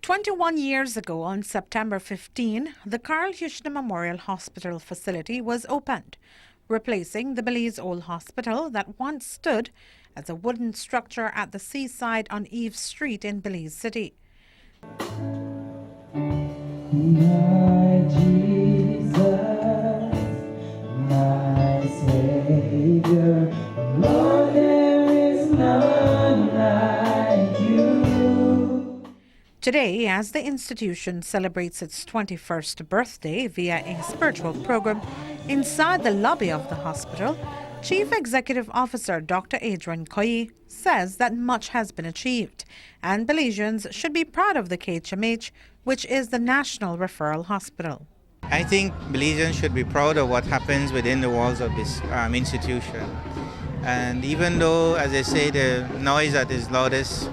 21 years ago, on September 15, the Khmh Memorial Hospital facility was opened, replacing the Belize Old Hospital that once stood as a wooden structure at the seaside on Eve Street in Belize City. My Jesus, my Savior, Lord, there is none like you. Today, as the institution celebrates its 21st birthday via a spiritual program inside the lobby of the hospital, Chief Executive Officer Dr. Khmh says that much has been achieved, and Belizeans should be proud of the Khmh, which is the national referral hospital. I think Belizeans should be proud of what happens within the walls of this institution. And even though, as I say, the noise that is loudest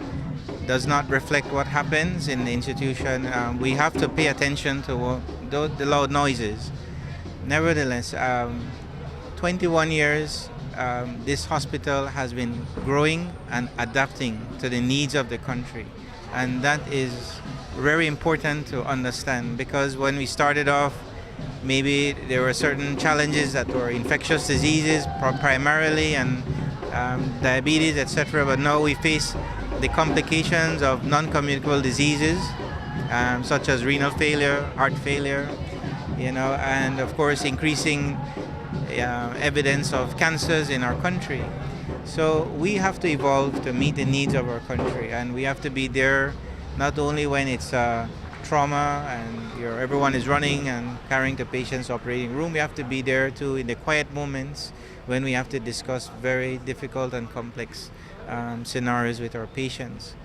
does not reflect what happens in the institution, we have to pay attention to the loud noises. Nevertheless, 21 years, this hospital has been growing and adapting to the needs of the country. And that is very important to understand, because when we started off, maybe there were certain challenges that were infectious diseases primarily, and diabetes, etc. But now we face the complications of non-communicable diseases, such as renal failure, heart failure, and of course increasing evidence of cancers in our country. So we have to evolve to meet the needs of our country, and we have to be there not only when it's trauma and everyone is running and carrying the patient's operating room. We have to be there too in the quiet moments when we have to discuss very difficult and complex scenarios with our patients.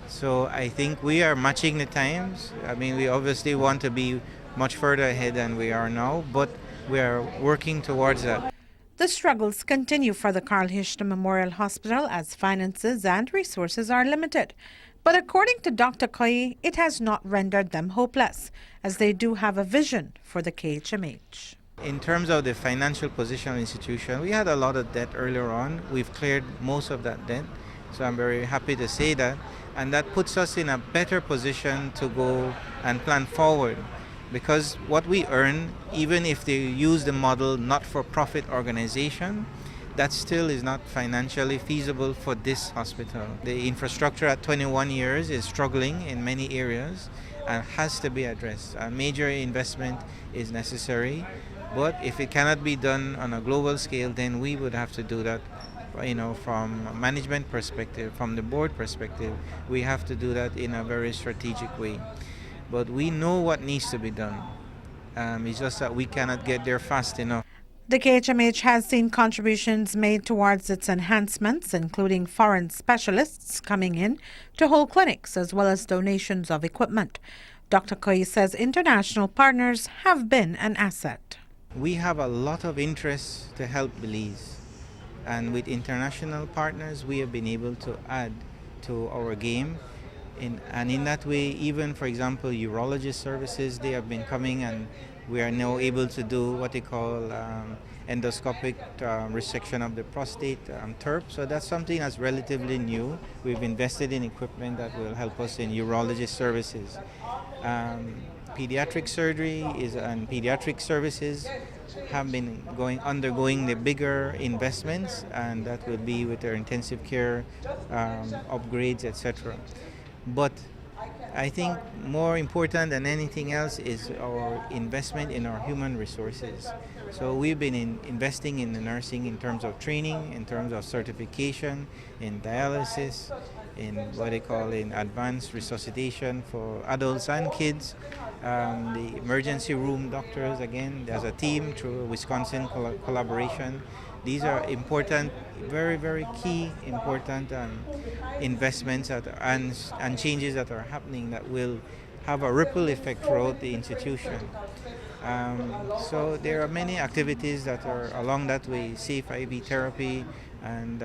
So I think we are matching the times. I mean, we obviously want to be much further ahead than we are now, but we are working towards that. The struggles continue for the Khmh Memorial Hospital as finances and resources are limited. But according to Dr. Khmh, it has not rendered them hopeless, as they do have a vision for the Khmh. In terms of the financial position of the institution, we had a lot of debt earlier on. We've cleared most of that debt, so I'm very happy to say that. And that puts us in a better position to go and plan forward. Because what we earn, even if they use the model not-for-profit organization, that still is not financially feasible for this hospital. The infrastructure at 21 years is struggling in many areas and has to be addressed. A major investment is necessary, but if it cannot be done on a global scale, then we would have to do that. From a management perspective, from the board perspective, we have to do that in a very strategic way. But we know what needs to be done. It's just that we cannot get there fast enough. The Khmh has seen contributions made towards its enhancements, including foreign specialists coming in to hold clinics, as well as donations of equipment. Dr. Khmh says international partners have been an asset. We have a lot of interest to help Belize. And with international partners, we have been able to add to our game. And in that way, even, for example, urologist services, they have been coming, and we are now able to do what they call endoscopic resection of the prostate, TURP. So that's something that's relatively new. We've invested in equipment that will help us in urologist services. Pediatric surgery and pediatric services have been undergoing the bigger investments, and that will be with their intensive care upgrades, etc. But I think more important than anything else is our investment in our human resources. So we've been investing in the nursing in terms of training, in terms of certification, in dialysis, in what they call in advanced resuscitation for adults and kids. The emergency room doctors, again, there's a team through Wisconsin collaboration. These are important, very, very key, important investments and changes that are happening that will have a ripple effect throughout the institution. So there are many activities that are along that way, safe IV therapy and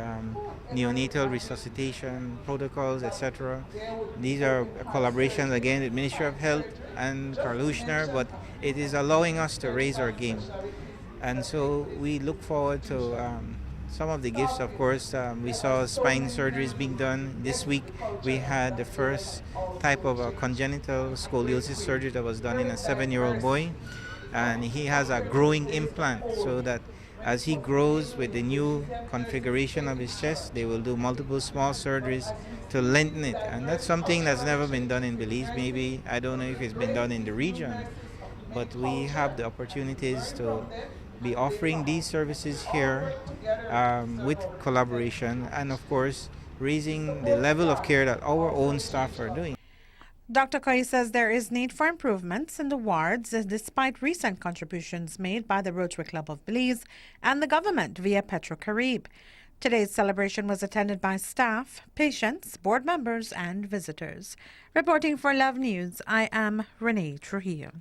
neonatal resuscitation protocols, etc. These are collaborations, again, with Ministry of Health and Khmh, but it is allowing us to raise our game. And so we look forward to some of the gifts, of course, we saw spine surgeries being done. This week we had the first type of congenital scoliosis surgery that was done in a 7-year-old boy, and he has a growing implant, so that as he grows with the new configuration of his chest, they will do multiple small surgeries to lengthen it. And that's something that's never been done in Belize. Maybe, I don't know if it's been done in the region, but we have the opportunities to be offering these services here, with collaboration, and of course raising the level of care that our own staff are doing. Dr. Koi says there is need for improvements in the wards despite recent contributions made by the Rotary Club of Belize and the government via Petro-Carib. Today's celebration was attended by staff, patients, board members and visitors. Reporting for Love News, I am Renee Trujillo.